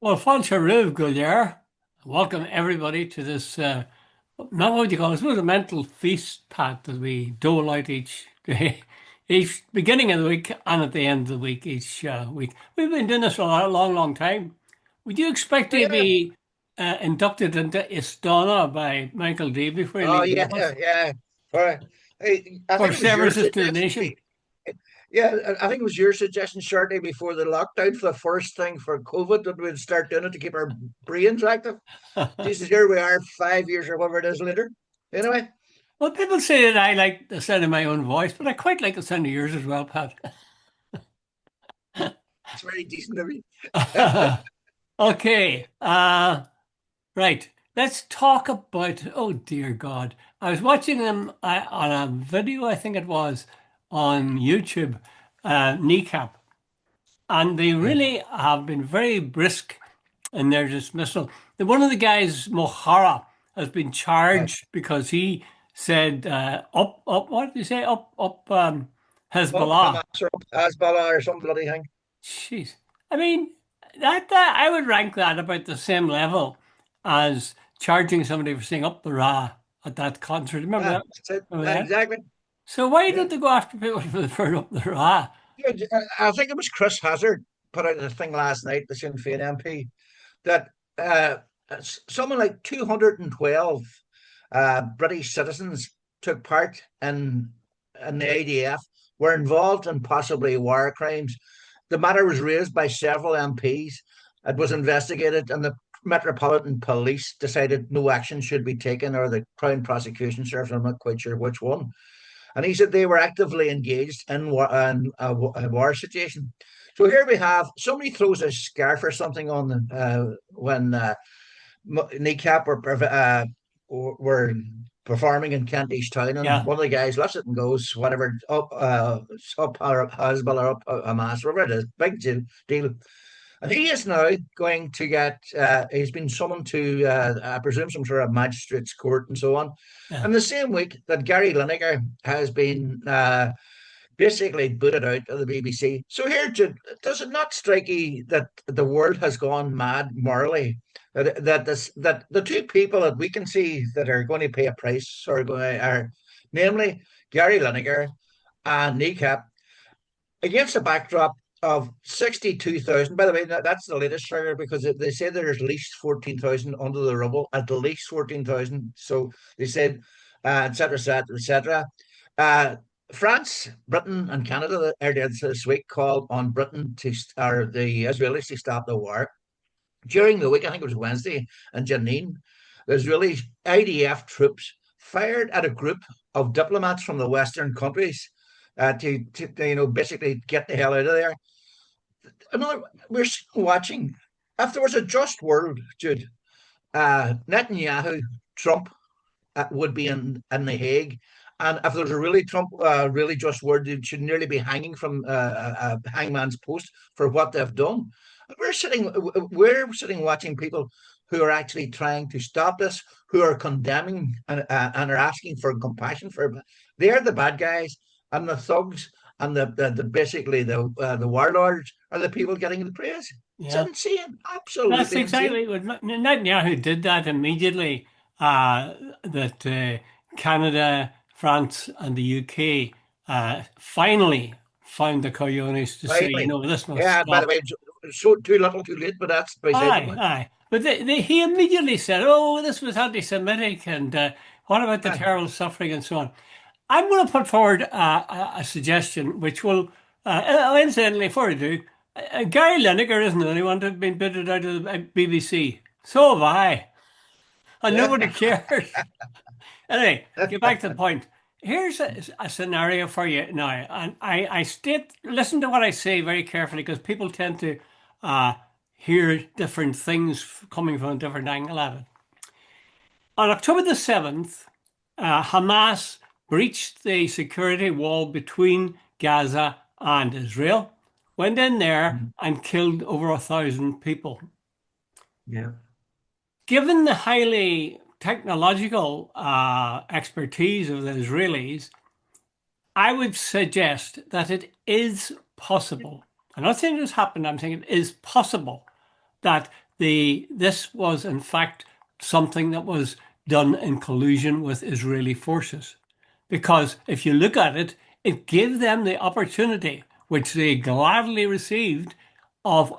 Well, Fancharuv, good there. Welcome everybody to this, not what you call it, it's a mental feast, Pat, that we dole out each day, each beginning of the week and at the end of the week, each week. We've been doing this for a long, long time. Would you expect to Yeah. be inducted into Istana by Michael D before you Oh, leave the yeah, office yeah. For, I for think it was your services to the suggestion. nation? Yeah, I think it was your suggestion shortly before the lockdown for the first thing for COVID that we'd start doing it to keep our brains active. Jesus, here we are 5 years or whatever it is later. Anyway, Well, people say that I like the sound of my own voice, but I quite like the sound of yours as well, Pat. it's very decent of you. Okay. Right. Let's talk about, oh dear God. I was watching them on a video, I think it was, on YouTube, Kneecap, and they Yeah, really have been very brisk in their dismissal. One of the guys, Mohara, has been yeah. charged because he said, what did he say? Up Hezbollah. Hamas or up Hezbollah or some bloody thing. Jeez. I mean, that I would rank that about the same level as charging somebody for saying up the Ra at that concert. Remember that? That's it. Remember that? Exactly. So why Yeah. don't they go after people for up the Ra? Yeah, I think it was Chris Hazard put out a thing last night, the Sinn Féin MP, that uh, something like 212 British citizens took part in the ADF, were involved in possibly war crimes. The matter was raised by several MPs. It was investigated, and the Metropolitan Police decided no action should be taken, or the Crown Prosecution Service, I'm not quite sure which one. And he said they were actively engaged in a war situation. So here we have somebody throws a scarf or something on when Kneecap were performing in Kentish Town, and Yeah. one of the guys lifts it and goes, whatever, up Hezbollah, up Hamas, whatever it is, big deal. And he is now going to get, he's been summoned to, I presume, some sort of magistrate's court and so on. Yeah. And the same week that Gary Lineker has been basically booted out of the BBC. So here, Jude, does it not strike you that the world has gone mad morally? That the two people that we can see that are going to pay a price are namely Gary Lineker and Kneecap, against a backdrop of 62,000. By the way, that's the latest figure because they say there's at least 14,000 under the rubble, at least 14,000. So they said, et cetera, et cetera, et cetera. Uh, France, Britain, and Canada earlier this week called on Britain or the Israelis to stop the war. During the week, I think it was Wednesday, in Jenin, the Israeli IDF troops fired at a group of diplomats from the Western countries to basically get the hell out of there. Another, we're watching. If there was a just world, Jude, Netanyahu, Trump would be in the Hague, and if there's a really Trump, really just word, it should nearly be hanging from a hangman's post for what they've done. We're sitting watching people who are actually trying to stop this, who are condemning and are asking for compassion for. They're the bad guys, and the thugs and the basically the warlords are the people getting the praise. It's Yeah. insane, That's absolutely insane. exactly what Netanyahu did that immediately. That Canada, France, and the UK finally found the cojones to say, Finally, this must yeah. By the stop. way, so too little, too late, but that's beside the Aye, point. aye. But he immediately said, "Oh, this was anti-Semitic, and what about the Aye. terrible suffering and so on?" I'm going to put forward a suggestion, which will, incidentally, before I do, Gary Lineker isn't the only one to have been booted out of the BBC. So have I, and nobody Yeah. cares. Anyway, get back to the point. Here's a scenario for you now, and I state, listen to what I say very carefully because people tend to uh, hear different things coming from a different angle at it. On October the 7th, Hamas breached the security wall between Gaza and Israel, went in there and killed over 1,000 people. Yeah. Given the highly technological expertise of the Israelis, I would suggest that it is possible. I'm not saying it has happened, I'm saying it is possible that this was in fact something that was done in collusion with Israeli forces. Because if you look at it, it gave them the opportunity, which they gladly received, of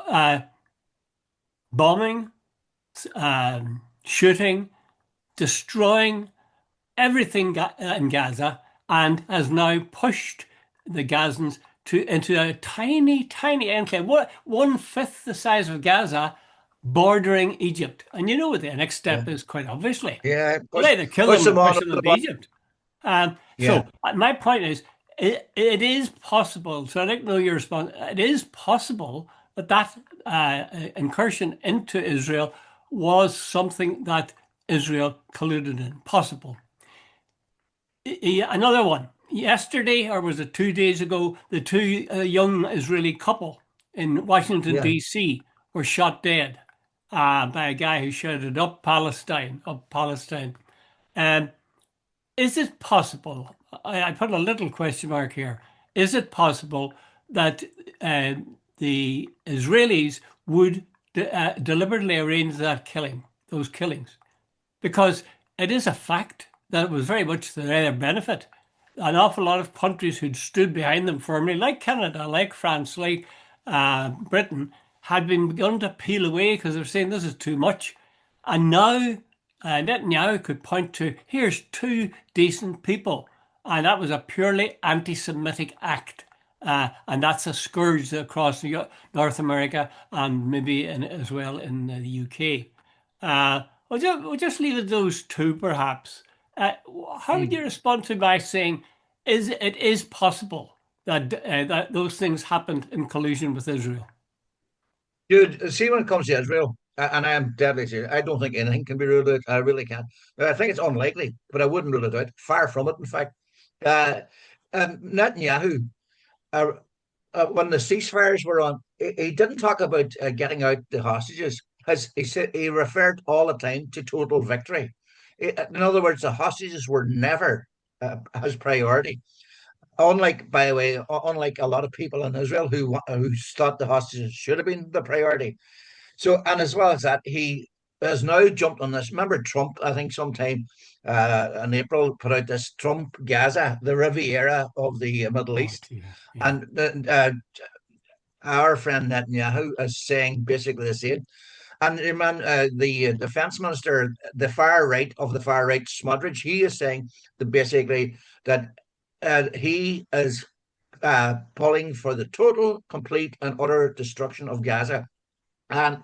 bombing, shooting, destroying everything in Gaza, and has now pushed the Gazans into a tiny, tiny enclave, one-fifth the size of Gaza, bordering Egypt. And you know what the next Yeah. step is, quite obviously. Yeah. They'll either kill Push them or them on push over them the into bar. Egypt. Yeah. My point is, it is possible. So I don't know your response. It is possible that incursion into Israel was something that Israel colluded in. Possible. Another one. Yesterday, or was it 2 days ago, the two young Israeli couple in Washington, Yeah. D.C. were shot dead by a guy who shouted, "Up Palestine, up Palestine." Um, is it possible? I put a little question mark here. Is it possible that uh, the Israelis would deliberately arrange those killings? Because it is a fact that it was very much to their benefit. An awful lot of countries who'd stood behind them firmly, like Canada, like France, like Britain, had been begun to peel away because they're saying this is too much. And now Netanyahu could point to, here's two decent people. And that was a purely anti Semitic act. And that's a scourge across North America and maybe as well in the UK. We'll just leave it those two, perhaps. Uh, how would you Mm. respond to my saying, it is possible that that those things happened in collusion with Israel? Dude, see, when it comes to Israel, and I am deadly serious, I don't think anything can be ruled out. I really can't. I think it's unlikely, but I wouldn't rule it out. Far from it, in fact. Uh, Netanyahu, uh, when the ceasefires were on, he didn't talk about getting out the hostages. As he said, he referred all the time to total victory. In other words, the hostages were never his priority. Unlike, by the way, unlike a lot of people in Israel who thought the hostages should have been the priority. So, and as well as that, he has now jumped on this. Remember, Trump, I think sometime in April, put out this Trump Gaza, the Riviera of the Middle Oh, East. dear. Yeah. And our friend Netanyahu is saying basically the same. And man, the defense minister, the far right, Smotrich, he is saying that basically that he is pulling for the total, complete, and utter destruction of Gaza. And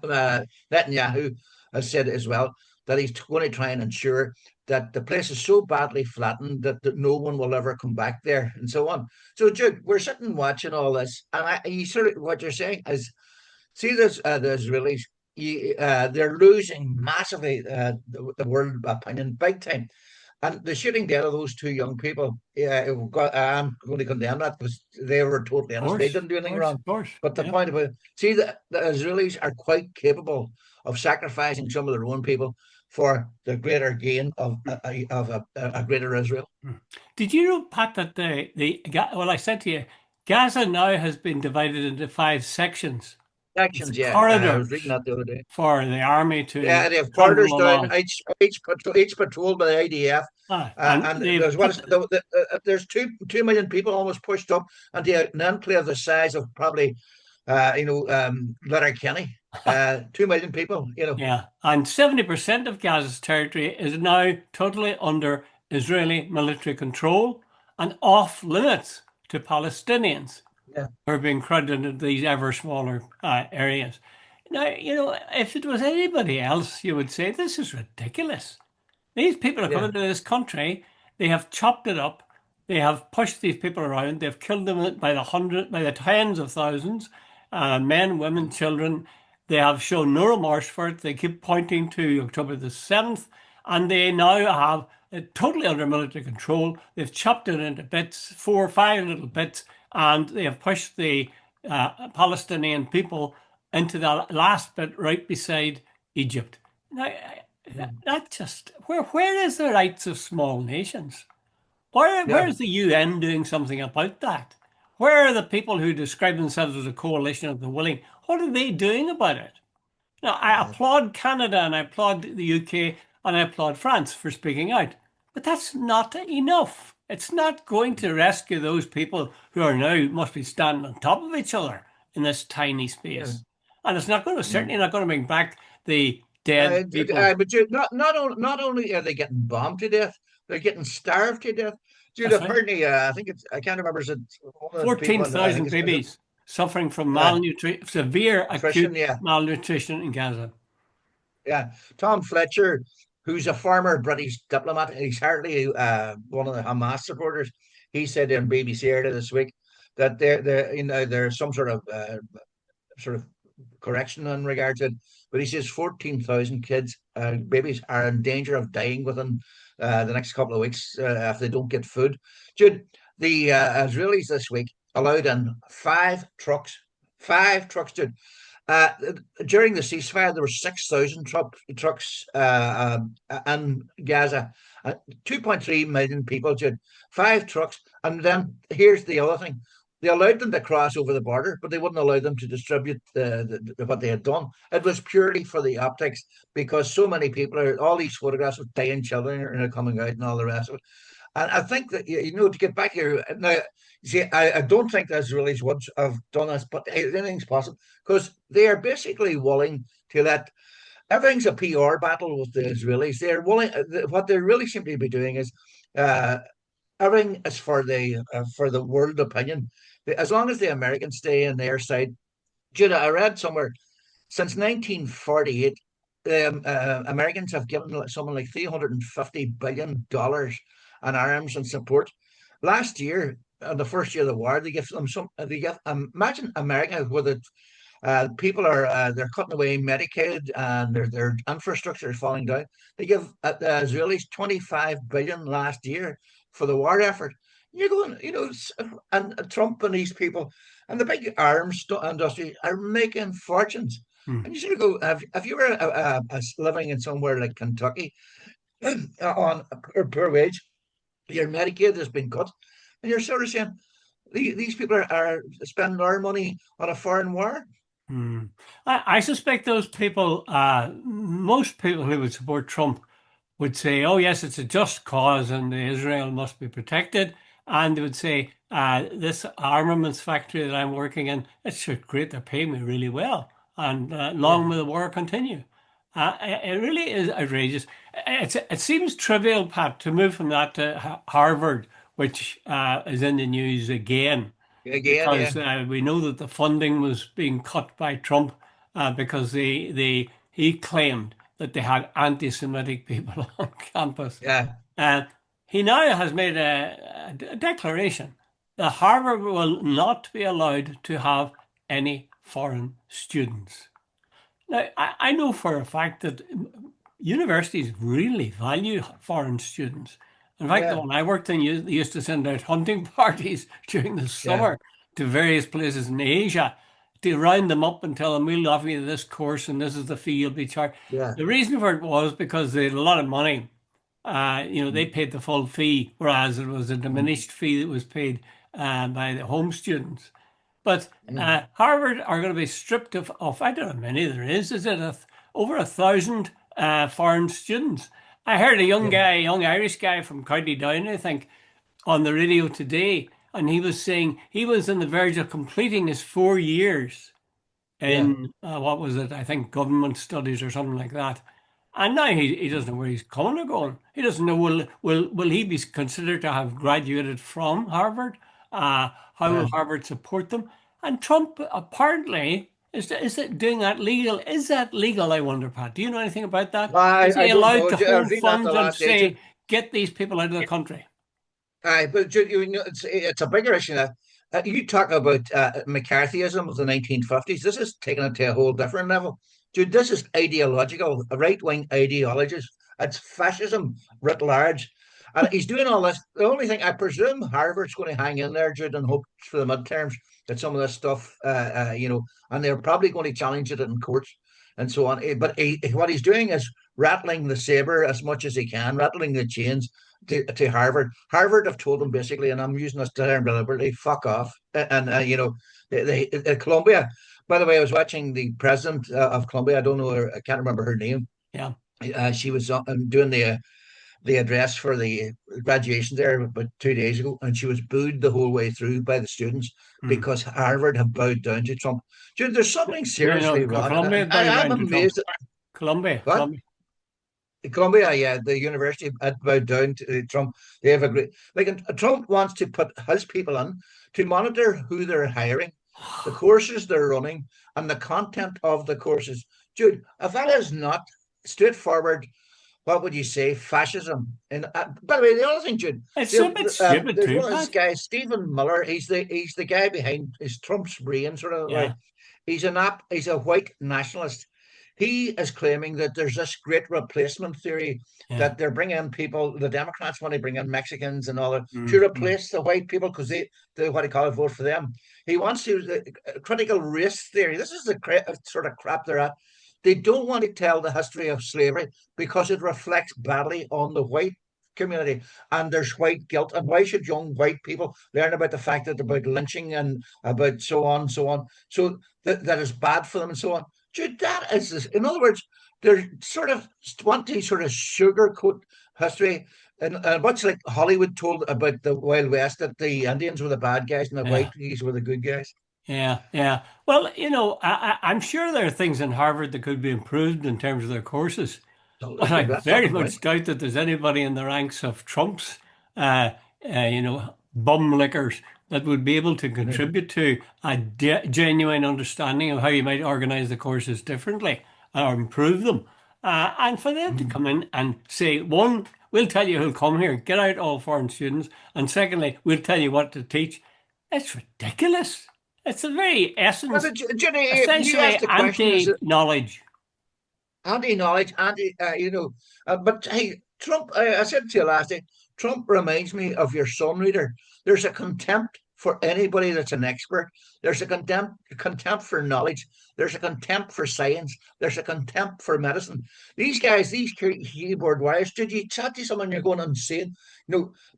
Netanyahu has said as well that he's going to try and ensure that the place is so badly flattened that no one will ever come back there, and so on. So, Jude, we're sitting watching all this, and you sort of what you're saying is, see this the Israelis. They're losing massively the world opinion big time. And the shooting dead of those two young people, yeah, I'm going to condemn that because they were totally Of innocent. They course, didn't do of anything course, wrong. of course. But the Yeah. point about see the Israelis are quite capable of sacrificing some of their own people for the greater gain of a greater Israel. Hmm. Did you know, Pat, that well, I said to you, Gaza now has been divided into five sections. It's Actions, yeah. I was reading corridors that the other day. for the army Yeah, to they have corridors trundle down along. each patrolled by the IDF, And and they've there's put there's 2 million people almost pushed up, and an enclave the size of probably, Letterkenny, 2 million people, Yeah, and 70% of Gaza's territory is now totally under Israeli military control and off limits to Palestinians Yeah, who are being crowded into these ever smaller areas. Now, if it was anybody else, you would say this is ridiculous. These people are yeah, coming to this country. They have chopped it up. They have pushed these people around. They've killed them by the hundred, by the tens of thousands, men, women, children. They have shown no remorse for it. They keep pointing to October the 7th, and they now have it totally under military control. They've chopped it into bits, four or five little bits, and they have pushed the Palestinian people into the last bit right beside Egypt. Now, yeah, that just where is the rights of small nations? Where yeah. is the UN doing something about that? Where are the people who describe themselves as a coalition of the willing? What are they doing about it? Now, I applaud Canada and I applaud the UK and I applaud France for speaking out. But that's not enough. It's not going to rescue those people who are now must be standing on top of each other in this tiny Yeah. space. And it's not going to, Mm. certainly not going to bring back the dead people. But not only are they getting bombed to death, they're getting starved to death. Dude, That's right. apparently, I think it's I can't remember. Is it one of the people? And I think 14,000 is it babies suffering from uh, malnutrition, severe nutrition? acute Yeah, malnutrition in Gaza. yeah. Tom Fletcher, who's a former British diplomat, he's hardly one of the Hamas supporters. He said in BBC earlier this week that there's some sort of correction in regard to it. But he says 14,000 kids, babies, are in danger of dying within the next couple of weeks if they don't get food. Jude, the Israelis this week allowed in five trucks, Jude. Uh, During the ceasefire, there were 6,000 trucks in Gaza. 2.3 million people, Jude. Five trucks. And then here's the other thing. They allowed them to cross over the border, but they wouldn't allow them to distribute what they had done. It was purely for the optics because so many people all these photographs of dying children are coming out and all the rest of it. And I think that, to get back here now, see, I don't think the Israelis would have done this, but anything's possible because they are basically willing to let everything's a PR battle with the Israelis. They're willing, what they really seem to be doing is uh, everything is for the world opinion. As long as the Americans stay on their side, Judah, I read somewhere since 1948, Americans have given something like $350 billion in arms and support. Last year, the first year of the war, they give them some. They give imagine America with it. People are they're cutting away Medicaid and their infrastructure is falling down. They give the Israelis 25 billion last year for the war effort. You're going, and Trump and these people and the big arms industry are making fortunes. Hmm. And you sort of go, if you were living in somewhere like Kentucky on a poor wage, your Medicaid has been cut, and you're sort of saying these people are spending our money on a foreign war. Hmm. I suspect those people, most people who would support Trump would say, oh, yes, it's a just cause and Israel must be protected. And they would say, this armaments factory that I'm working in, it's so great, they're paying me really well. And long Yeah, may the war continue. It really is outrageous. It seems trivial, Pat, to move from that to Harvard, which is in the news again again, yeah, because we know that the funding was being cut by Trump because he claimed that they had anti-Semitic people on campus. yeah, And he now has made a declaration that Harvard will not be allowed to have any foreign students. Now, I know for a fact that universities really value foreign students. In fact, the yeah, one I worked in used to send out hunting parties during the yeah, summer to various places in Asia to round them up and tell them, we'll offer you this course and this is the fee you'll be charged. yeah. The reason for it was because they had a lot of money. They Mm, paid the full fee, whereas it was a mm, diminished fee that was paid by the home students. But mm. Harvard are going to be stripped of I don't know how many there is it over 1,000 foreign students? I heard a young Yeah, guy, a young Irish guy from County Down, I think, on the radio today, and he was saying he was on the verge of completing his 4 years yeah, in what was it? I think government studies or something like that. And now he doesn't know where he's coming or going. He doesn't know will he be considered to have graduated from Harvard? How will yeah. Harvard support them? And Trump apparently is it doing that legal? Is that legal? I wonder, Pat. Do you know anything about that? Is he I don't allowed know. to I was hold reading that the funds and last day, say Jude. get these people out of the country? But it's a bigger issue now. You talk about McCarthyism of the 1950s. This is taking it to a whole different level. Dude, this is ideological, right wing ideologies. It's fascism writ large. And he's doing all this. The only thing I presume Harvard's going to hang in there, Jude, and hope for the midterms that some of this stuff, and they're probably going to challenge it in courts and so on. But what he's doing is rattling the saber as much as he can, rattling the chains to Harvard. Harvard have told him basically, and I'm using this term deliberately, fuck off. And Columbia, By the way, I was watching the president of Colombia. I don't know her, I can't remember her name. Yeah. She was doing the address for the graduation there about 2 days ago, and she was booed the whole way through by the students Mm. because Harvard have bowed down to Trump. Dude, there's something No, no, seriously wrong, Colombia and is bowed I'm down to Trump. amazed at Colombia, what. Colombia. Columbia, yeah, the university had bowed down to Trump. They have agreed. Like, Trump wants to put his people in to monitor who they're hiring, the courses they're running, and the content of the courses. Dude, if that is not straightforward, what would you say, fascism? And by the way, the other thing, Jude, It's a bit stupid there's too, one of these Pat. guys, Stephen Miller. He's the guy behind is Trump's brain, sort of like Yeah, he's a white nationalist. He is claiming that there's this great replacement theory yeah. that they're bringing people. The Democrats want to bring in Mexicans and all that to Mm. replace the white people because they what do you call it, vote for them. He wants to critical race theory. This is the sort of crap they're at. They don't want to tell the history of slavery because it reflects badly on the white community, and there's white guilt. And why should young white people learn about the fact that about lynching and about so on, so on, so that is bad for them and so on? Dude, that is this. In other words, they're sort of want to sort of sugarcoat history. And much like Hollywood told about the Wild West, that the Indians were the bad guys and the white Yeah, guys were the good guys. yeah, yeah. Well, I'm sure there are things in Harvard that could be improved in terms of their courses. But I Absolutely, that's not very the point. much doubt that there's anybody in the ranks of Trump's, uh, bum lickers that would be able to contribute to a genuine understanding of how you might organize the courses differently or improve them. And for them to come in and say, one, we'll tell you who'll come here, get out all foreign students. And secondly, we'll tell you what to teach. It's ridiculous. It's the very essence, But Jenny, you essentially asked the question: is it anti-knowledge. anti-knowledge, but hey, Trump. I said to you last night, Trump reminds me of your son reader. There's a contempt for anybody that's an expert. There's a contempt for knowledge. There's a contempt for science. There's a contempt for medicine. These guys, these keyboard warriors. Did you chat to someone? You're going insane.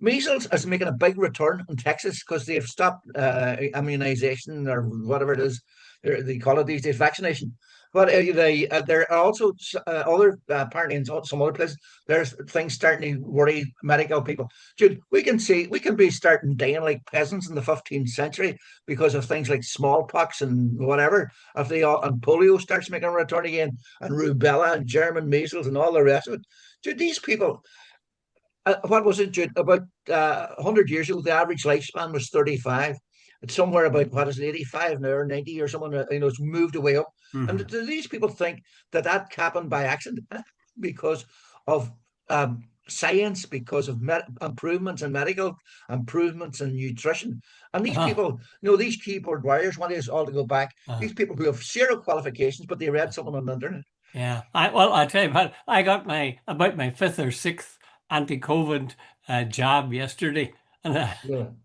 Measles is making a big return in Texas because they've stopped immunization or whatever it is they call it these days, vaccination. But there are also other apparently in some other places. There's things starting to worry medical people. Dude, we can be starting dying like peasants in the 15th century because of things like smallpox and whatever. If they all and polio starts making a return again, and rubella and German measles and all the rest of it. Dude, these people. What was it, Jude? About 100 years ago, the average lifespan was 35. It's somewhere about, what is it, 85 now or 90 or someone, it's moved away up. And Mhm. do these people think that that happened by accident because of science, because of improvements in medical, improvements in nutrition? And these Uh-huh. people, these keyboard warriors want us all to go back. Uh-huh. These people who have zero qualifications, but they read something on the internet. Yeah. I tell you what, I got my fifth or sixth anti-COVID jab yesterday, and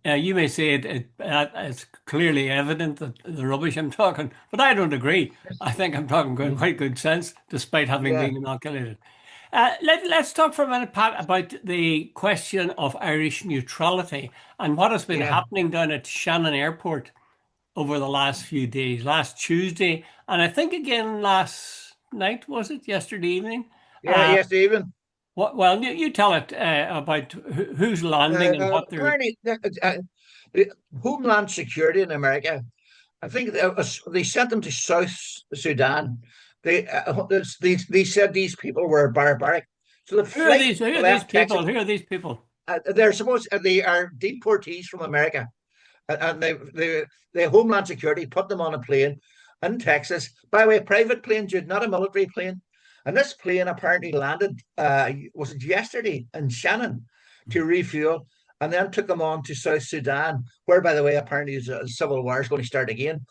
Yeah. you may say it's clearly evident that the rubbish I'm talking, but I don't agree. I think I'm talking quite good sense, despite having Yeah. been inoculated. Let's talk for a minute, Pat, about the question of Irish neutrality and what has been Yeah. happening down at Shannon Airport over the last few days. Last Tuesday, and I think again last night, was it yesterday evening? Yeah. Uh, Yes, Stephen. well, you tell it about who's landing and what they're. Apparently, the Homeland Security in America, I think they sent them to South Sudan. They said these people were barbaric. So the Who are flight these? Who are these left Texas. people? Who are these people? They are deportees from America, and the Homeland Security put them on a plane in Texas. By the way, a private plane, Jude, not a military plane. And this plane apparently landed, was it yesterday in Shannon to refuel, and then took them on to South Sudan, where, by the way, apparently a civil war is going to start again.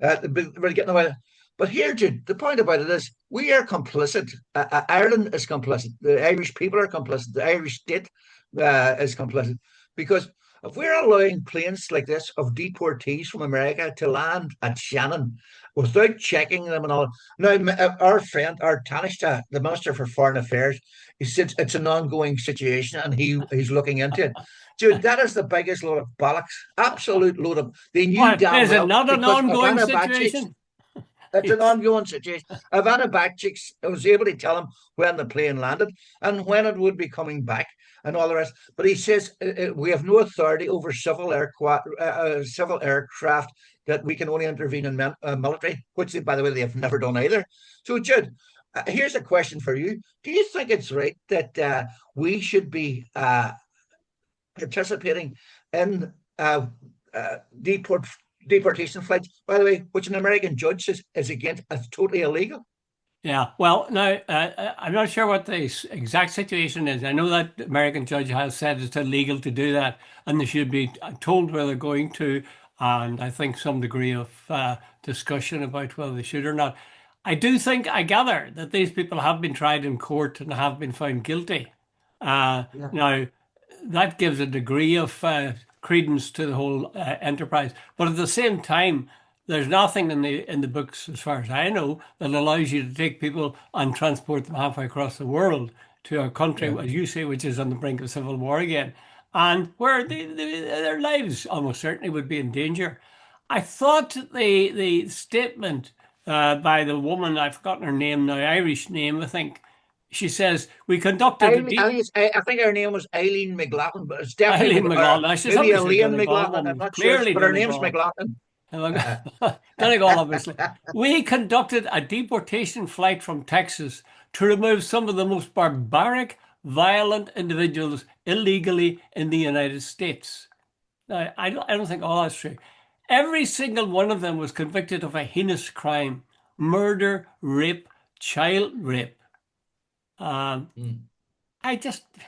We're getting away. But here, Jude, the point about it is we are complicit. Ireland is complicit. The Irish people are complicit. The Irish state is complicit because if we're allowing planes like this of deportees from America to land at Shannon without checking them and all. Now, our friend, our Taoiseach, the Minister for Foreign Affairs, he said it's an ongoing situation and he's looking into it. Dude, that is the biggest load of bollocks. Absolute load of. They knew What damn is it? well Not an because of ongoing Anabachi. situation? It's an ongoing situation. Ivana Bakchik was able to tell him when the plane landed and when it would be coming back and all the rest. But he says we have no authority over civil aircraft, that we can only intervene in military, which, by the way, they have never done either. So, Jude, here's a question for you. Do you think it's right that we should be participating in deportation flights, by the way, which an American judge is against, as totally illegal? Yeah, well, now I'm not sure what the exact situation is. I know that the American judge has said it's illegal to do that, and they should be told where they're going to, and I think some degree of discussion about whether they should or not. I do think, I gather, that these people have been tried in court and have been found guilty. Yeah. Now, that gives a degree of credence to the whole enterprise. But at the same time, there's nothing in the books, as far as I know, that allows you to take people and transport them halfway across the world to a country, Yeah. as you say, which is on the brink of civil war again, and where their lives almost certainly would be in danger. I thought the statement by the woman, I've forgotten her name now, Irish name, I think. She says, we conducted a deep I think her name was Eileen McLaughlin, but it's definitely Eileen McLaughlin. I should maybe somebody should Elaine Donegal McLaughlin. I'm woman. not sure, Clearly but her name's Donegal. McLaughlin. Donegal, obviously. We conducted a deportation flight from Texas to remove some of the most barbaric, violent individuals illegally in the United States. Now, I don't think all that's true. Every single one of them was convicted of a heinous crime: murder, rape, child rape. Um, Mm. I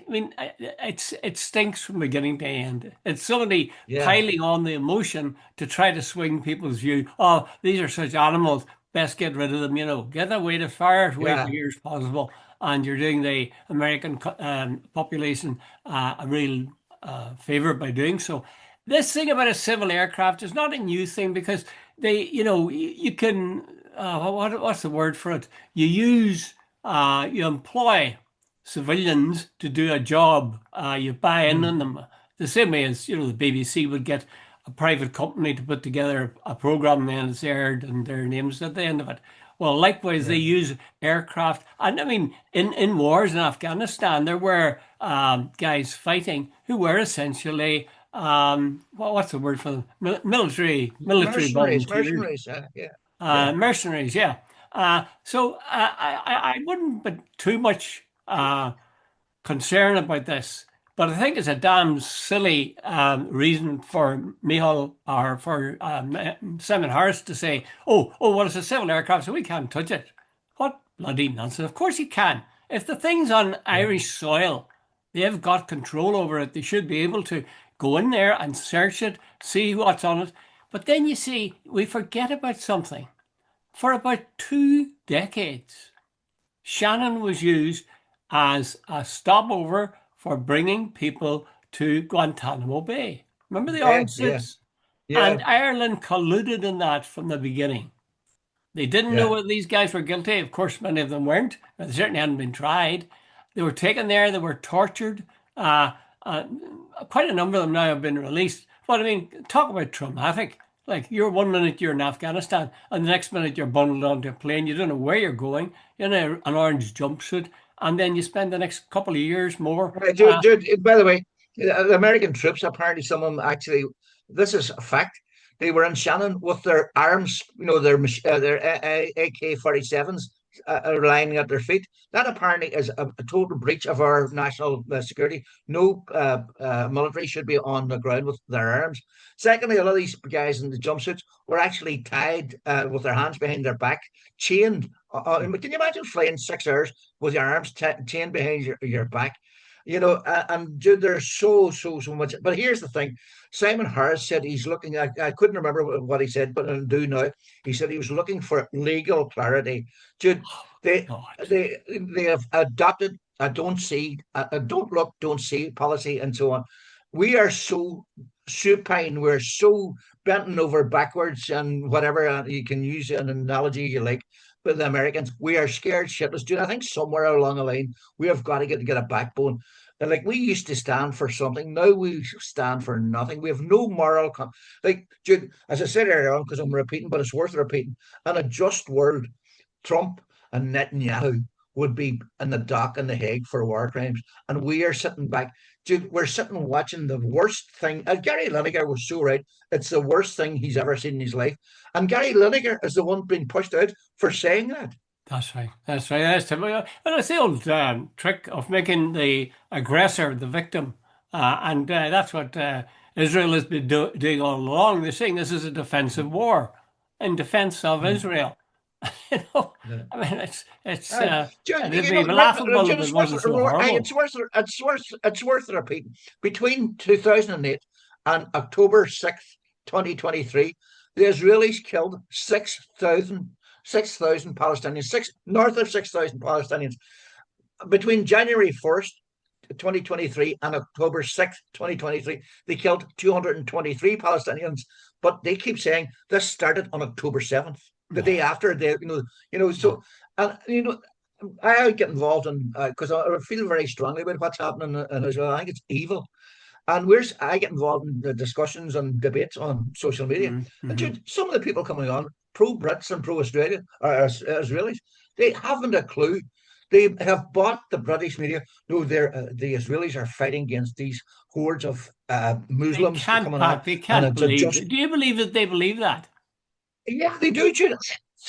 mean, it stinks from beginning to end. It's somebody Yeah, piling on the emotion to try to swing people's view. Oh, these are such animals. Best get rid of them. Get away as far away from yeah, here as possible. And you're doing the American population a real favor by doing so. This thing about a civil aircraft is not a new thing because you can, what's the word for it? You employ civilians to do a job. You buy in mm, on them. The same way as, the BBC would get a private company to put together a program, then it's aired and their names at the end of it. Well, likewise, they yeah, use aircraft. And I mean, in wars in Afghanistan, there were guys fighting who were essentially, what's the word for them? Military volunteers, mercenaries. Yeah, yeah, mercenaries, yeah. So I wouldn't be too much concern about this, but I think it's a damn silly reason for Michal or for Simon Harris to say, well, it's a civil aircraft, so we can't touch it. What bloody nonsense. Of course you can. If the thing's on yeah. Irish soil, they've got control over it. They should be able to go in there and search it, see what's on it. But then you see, we forget about something. For about 2 decades, Shannon was used as a stopover for bringing people to Guantanamo Bay. Remember the Yeah, orange yeah, suits? And yeah, Ireland colluded in that from the beginning. They didn't know yeah. whether these guys were guilty. Of course, many of them weren't. They certainly hadn't been tried. They were taken there. They were tortured. Uh, uh, Quite a number of them now have been released. But I mean, talk about traumatic. Like you're 1 minute you're in Afghanistan, and the next minute you're bundled onto a plane. You don't know where you're going. You're in an orange jumpsuit, and then you spend the next couple of years more. By the way, the American troops, apparently some of them actually, this is a fact. They were in Shannon with their arms, their AK-47s lying at their feet. That apparently is a total breach of our national security. No military should be on the ground with their arms. Secondly, a lot of these guys in the jumpsuits were actually tied with their hands behind their back, chained. Can you imagine flying 6 hours with your arms chained behind your back? And dude, there's so much. But here's the thing: Simon Harris said he's looking. I couldn't remember what he said, but I do now. He said he was looking for legal clarity. Dude, they God. they have adopted a don't see, a don't look, don't see policy, and so on. We are so supine. We're so bent over backwards, and whatever you can use an analogy you like. But the Americans, we are scared shitless. Dude, I think somewhere along the line we have got to get a backbone. Like we used to stand for something. Now we stand for nothing. We have no moral. Like, Jude, as I said earlier on, because I'm repeating, but it's worth repeating. In a just world, Trump and Netanyahu would be in the dock in The Hague for war crimes, and we are sitting back. Dude, we're sitting watching the worst thing. Gary Lineker was so right. It's the worst thing he's ever seen in his life, and Gary Lineker is the one being pushed out for saying that. That's right. That's right. That's typical. And it's the old trick of making the aggressor the victim. And that's what Israel has been doing all along. They're saying this is a defensive war in defense of Mm. Israel. You know, Yeah. I mean, it's Dude, and it'd you be know, laughable if it it's worth, wasn't so horrible. it's worth repeating. Between 2008 and October 6th, 2023, the Israelis killed 6,000 Palestinians, north of 6,000 Palestinians. Between January 1st, 2023 and October 6th, 2023, they killed 223 Palestinians. But they keep saying this started on October 7th, the day after they, Yeah. so, and, I get involved in, because I feel very strongly about what's happening in Israel. I think it's evil. And I get involved in the discussions and debates on social media. And Mm-hmm. dude, some of the people coming on, pro Brits and pro Australia, or Israelis, they haven't a clue. They have bought the British media. No, the Israelis are fighting against these hordes of They Muslims can't, coming on, Pat. They and can't it's a believe just that. Do you believe that they believe that? yeah, they do. Jude.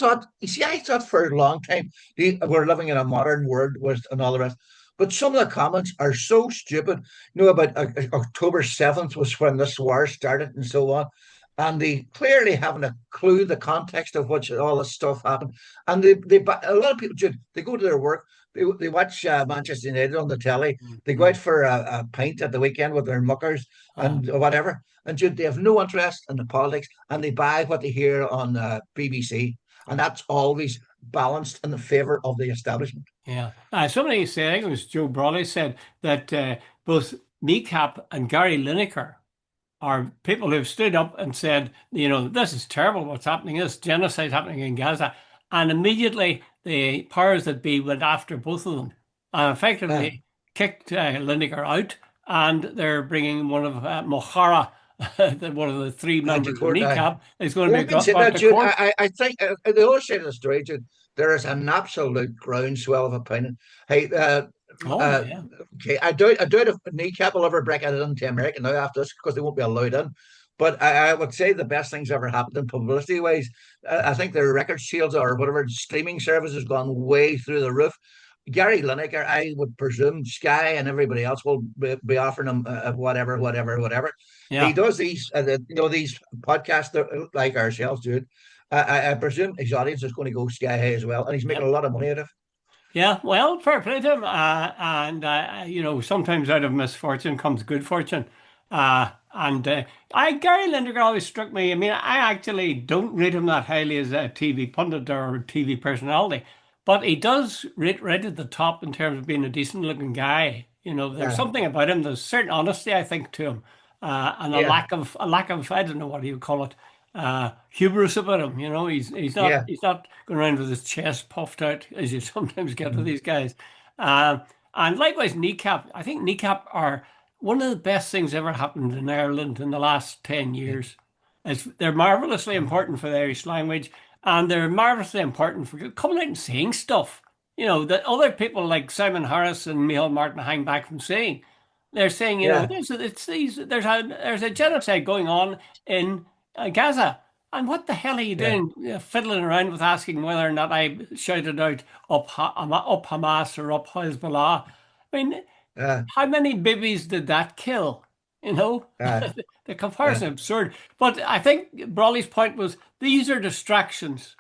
I thought for a long time we're living in a modern world with and all the rest. But some of the comments are so stupid. About October 7th was when this war started and so on. And they clearly haven't a clue the context of which all this stuff happened. And a lot of people, Jude, they go to their work, they watch Manchester United on the telly, they go Mm-hmm. out for a pint at the weekend with their muckers Uh, and whatever. And Jude, they have no interest in the politics and they buy what they hear on BBC, and that's always balanced in the favour of the establishment. yeah. Somebody said, I think it was Joe Brawley said that both Kneecap and Gary Lineker are people who've stood up and said, this is terrible what's happening, this genocide happening in Gaza. And immediately the powers that be went after both of them and Uh, effectively kicked Lineker out. And they're bringing one of Mohara, one of the three to members of court. Kneecap, is going Well, to be having said brought that, to Jude, court. I think the other side of the story, Jude, there is an absolute groundswell of opinion. Hey, Oh, uh, yeah. okay, I doubt if Kneecap will ever break it into America now after this because they won't be allowed in. But I would say the best things ever happened in publicity wise. I think their record sales or whatever streaming service has gone way through the roof. Gary Lineker, I would presume Sky and everybody else will be offering him whatever, whatever, whatever. He Yeah. does these podcasts like ourselves, dude. I presume his audience is going to go sky high as well, and he's making a Yep. lot of money out of Yeah, well, fair play to him. And sometimes out of misfortune comes good fortune. And I Gary Lineker always struck me. I mean, I actually don't rate him that highly as a TV pundit or TV personality, but he does rate right at the top in terms of being a decent looking guy. it. There's something about him. There's certain honesty, I think, to him, and a Yeah, lack of I don't know what you call it, hubris about him. He's not yeah, he's not going around with his chest puffed out as you sometimes get with these guys. Uh, and likewise, Kneecap. I think Kneecap are one of the best things ever happened in Ireland in the last 10 years. They're marvelously important for the Irish language, and they're marvelously important for coming out and saying stuff. That other people like Simon Harris and Michael Martin hang back from saying. They're saying, yeah, there's a genocide going on in Gaza. And what the hell are you yeah, doing, fiddling around with asking whether or not I shouted out up Hamas or up Hezbollah? I mean, uh, how many babies did that kill? You know, uh, the uh, comparison is absurd. But I think Brawley's point was these are distractions.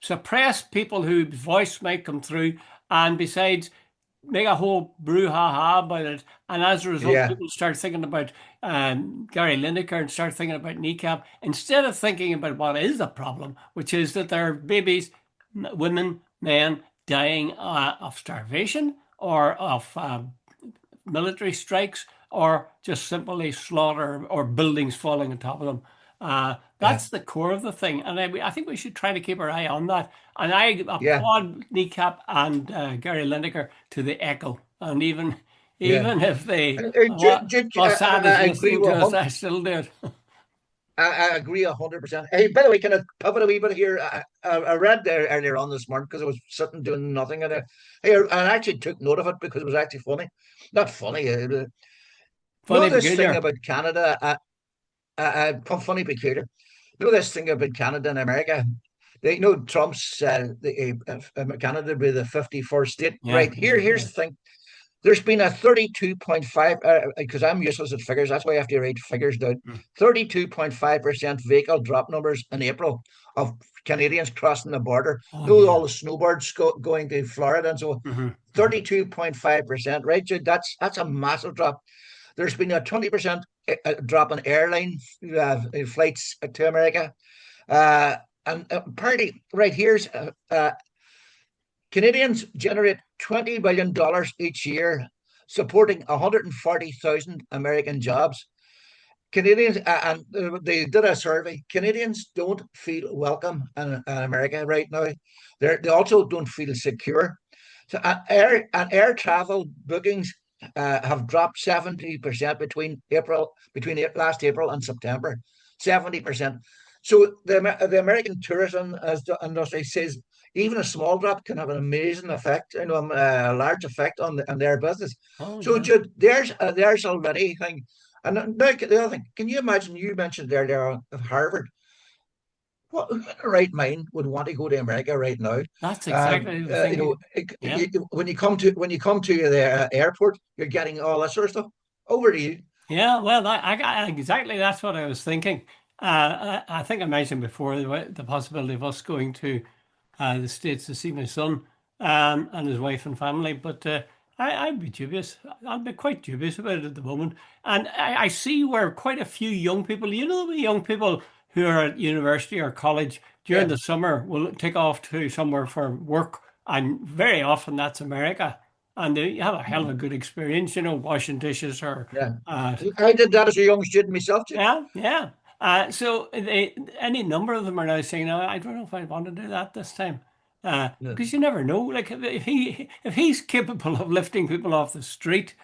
Suppress people whose voice might come through, and besides, make a whole brouhaha about it. And as a result, yeah, people start thinking about Gary Lineker and start thinking about Kneecap instead of thinking about what is the problem, which is that there are babies, women, men dying of starvation or of military strikes or just simply slaughter or buildings falling on top of them. yeah, That's the core of the thing. And I think we should try to keep our eye on that. And I yeah, applaud Kneecap and Gary Lineker to the echo. And even yeah. Even if they, what Jude, Mossad is I agree listening with to us, I still do it. I agree 100%. Hey, by the way, can I pivot a wee bit here? I read there earlier on this morning because I was sitting doing nothing, and I actually took note of it because it was actually funny. Not funny. Know Funny this thing peculiar. about Canada? Funny peculiar. Know this thing about Canada and America? They know Trump's Canada be the 51st state. Yeah, Right here, yeah, here's yeah. the thing. There's been a 32.5, because I'm useless at figures, that's why I have to write figures down. Mm. 32.5% vehicle drop numbers in April of Canadians crossing the border. Oh, You know, yeah. all the snowbirds going to Florida and so on. Hmm. Hmm. 32.5%, right, Jude? That's a massive drop. There's been a 20% drop in airline flights to America. Uh, and apparently, right here's Canadians generate $20 billion each year, supporting 140,000 American jobs. Canadians, and they did a survey. Canadians don't feel welcome in America right now. They also don't feel secure. So, air travel bookings have dropped 70% between last April and September. 70%. So the American tourism industry says even a small drop can have an amazing effect, a large effect on their business. Oh, So yeah. Jude, there's already thing. And now the other thing, can you imagine? You mentioned earlier of Harvard. What in the right mind would want to go to America right now? That's exactly the thinking. Yeah. When you come to the airport, you're getting all that sort of stuff. Over to you. Yeah, well, exactly that's what I was thinking. I think I mentioned before the possibility of us going to the States to see my son and his wife and family, but I'd be dubious. I'd be quite dubious about it at the moment. And I see where quite a few young people, the young people who are at university or college during Yeah, the summer will take off to somewhere for work, and very often that's America. And they have a hell of a good experience, washing dishes or yeah. uh, I did that as a young student myself, too. yeah, yeah. Any number of them are now saying, "No, I don't know if I want to do that this time," Yeah, because you never know. Like if he's capable of lifting people off the street,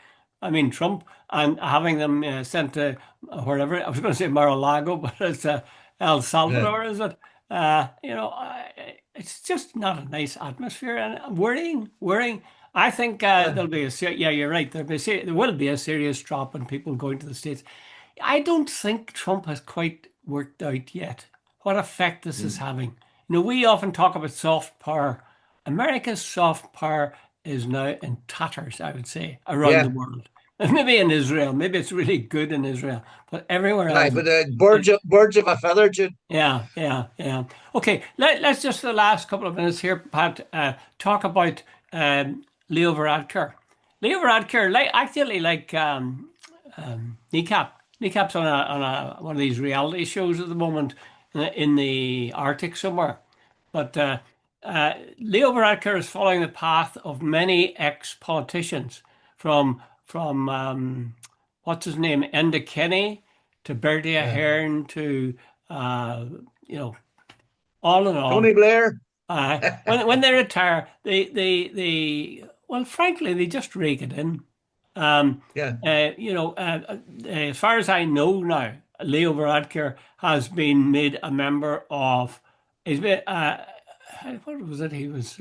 I mean Trump, and having them sent to wherever I was going to say Mar-a-Lago, but it's El yeah. Salvador, is it? It's just not a nice atmosphere, and worrying, worrying. I think Uh, there'll be yeah, you're right. There will be a serious drop in people going to the States. I don't think Trump has quite worked out yet what effect this is mm, having. We often talk about soft power. America's soft power is now in tatters, I would say, around the yeah. world. And maybe in Israel, maybe it's really good in Israel, but everywhere Aye, else, but it, birds of a feather, Jude. yeah, yeah, yeah. Okay, let's just for the last couple of minutes here, Pat, talk about Leo Varadkar. Leo Varadkar, actually, Kneecap. Kneecap's on one of these reality shows at the moment in the Arctic somewhere. But Leo Varadkar is following the path of many ex-politicians from what's his name, Enda Kenny to Bertie Yeah. Ahern to uh, you know all in all. Tony Blair. When they retire, they well, frankly, they just rake it in. Um, Yeah. as far as I know now, Leo Varadkar has been made a member of. He's been, what was it? He was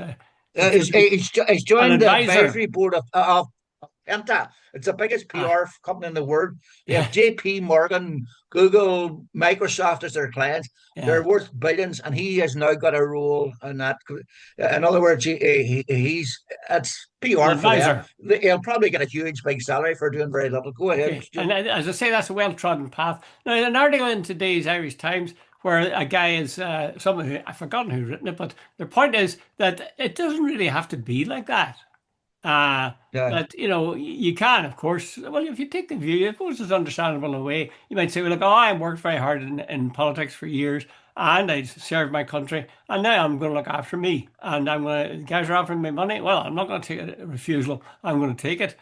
contributing He's an joined the advisor. advisory board of Penta. It's the biggest Ah, PR company in the world. They have yeah, JP Morgan, Google, Microsoft as their clients. They're yeah, worth billions, and he has now got a role in that. In other words, he's it's an PR for them. advisor. He'll probably get a huge big salary for doing very little. Go ahead, Okay, Stu. and as I say, that's a well-trodden path. Now, an article in today's Irish Times where a guy is someone who I've forgotten who's written it, but the point is that it doesn't really have to be like that. Uh, Yeah, that you can, of course. Well, if you take the view, I suppose it's understandable in a way. You might say, "Well, look, I worked very hard in politics for years, and I served my country, and now I'm going to look after me, and I'm going to. Guys are offering me money. Well, I'm not going to take a refusal. I'm going to take it."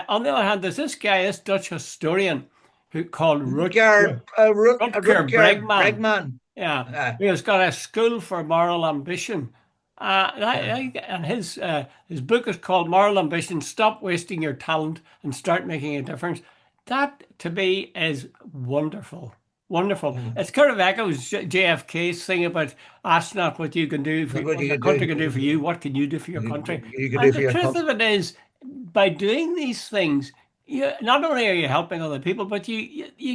On the other hand, there's this guy, this Dutch historian, who called Rutger Rutger Bregman. Bregman. Yeah, Uh, he has got a school for moral ambition, Yeah. And his book is called Moral Ambition: Stop Wasting Your Talent and Start Making a Difference. That to me is wonderful, wonderful. Yeah. It's kind of echoes JFK's thing about ask not what you can do for Look what what you your can country can do for do. you. What can you do for your country? You can do And for the your truth country. of it is, by doing these things, you not only are you helping other people, but you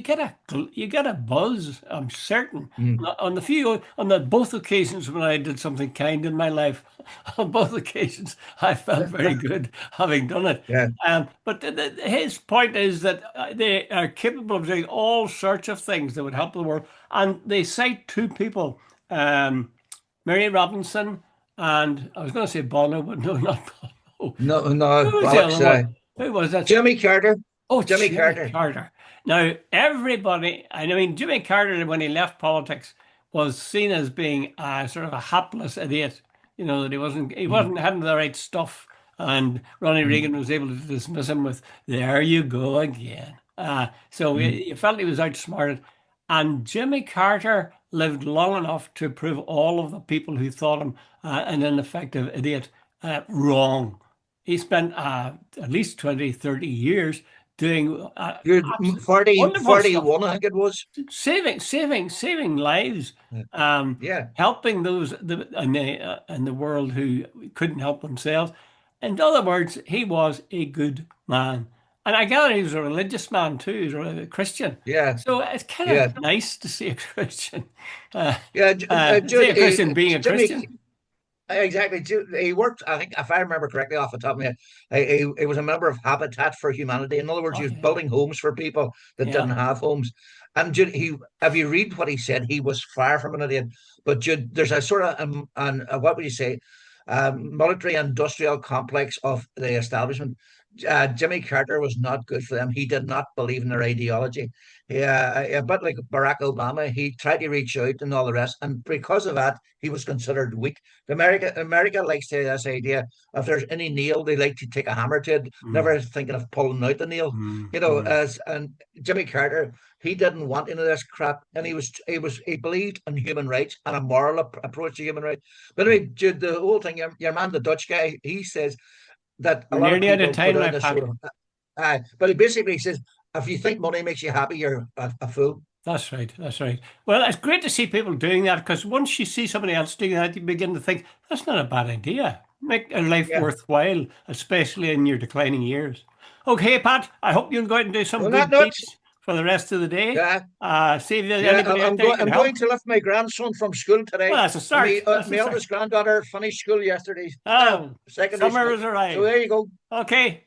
get you get a buzz. I'm certain Mm. on the few on the both occasions when I did something kind in my life, on both occasions I felt very good having done it. Yeah. But his point is that they are capable of doing all sorts of things that would help the world, and they cite two people, um, Mary Robinson and I was going to say Bono, but no, not Bono. No, no, Who was the other bollocks. one? Who was that? Jimmy Carter. Oh, Jimmy Jimmy Carter. Carter. Now, everybody, I mean, Jimmy Carter, when he left politics, was seen as being sort of a hapless idiot. You know, that he Mm. wasn't having the right stuff. And Ronald Mm. Reagan was able to dismiss him with, there you go again. So Mm. you felt he was outsmarted. And Jimmy Carter lived long enough to prove all of the people who thought him an ineffective idiot wrong. He spent at least 20, 30 years doing Good. wonderful stuff, 41, I think it was. saving lives, um, Yeah. helping those in the world who couldn't help themselves. In other words, he was a good man, and I gather he was a religious man too. He was a Christian, Yeah. so it's kind Yeah. of nice to see a Christian, uh, Yeah. see Jude, a Christian being a Jimmy, Christian. exactly. He worked, I think, if I remember correctly off the top of my head, he was a member of Habitat for Humanity. In other words, he Oh was yeah, building homes for people that yeah. didn't have homes. And Jude, if you read what he said, he was far from an idiot. But Jude, there's a sort of, what would you say, military industrial complex of the establishment. Jimmy Carter was not good for them. He did not believe in their ideology. Yeah, a bit like Barack Obama, he tried to reach out and all the rest, and because of that, he was considered weak. America likes to have this idea if there's any nail, they like to take a hammer to it, Mm, never thinking of pulling out the nail. mm, You know, mm. as and Jimmy Carter, he didn't want any of this crap, and he believed in human rights and a moral approach to human rights. But anyway, Jude, the whole thing, your man, the Dutch guy, he says that a We're lot of nearly out of people put time on now, this Pat. sort of, but he basically says, if you think money makes you happy, you're a fool. That's right. That's right. Well, it's great to see people doing that because once you see somebody else doing that, you begin to think that's not a bad idea. Make a life Yeah. worthwhile, especially in your declining years. Okay, Pat, I hope you'll go out and do some On that good note, deeds for the rest of the day. yeah, See if there's yeah, anybody out there you can I'm going help. to lift my grandson from school Well, today. that's a start. That's My a start. eldest granddaughter finished school yesterday, Oh, secondary summer school. has So arrived. there you go. Okay.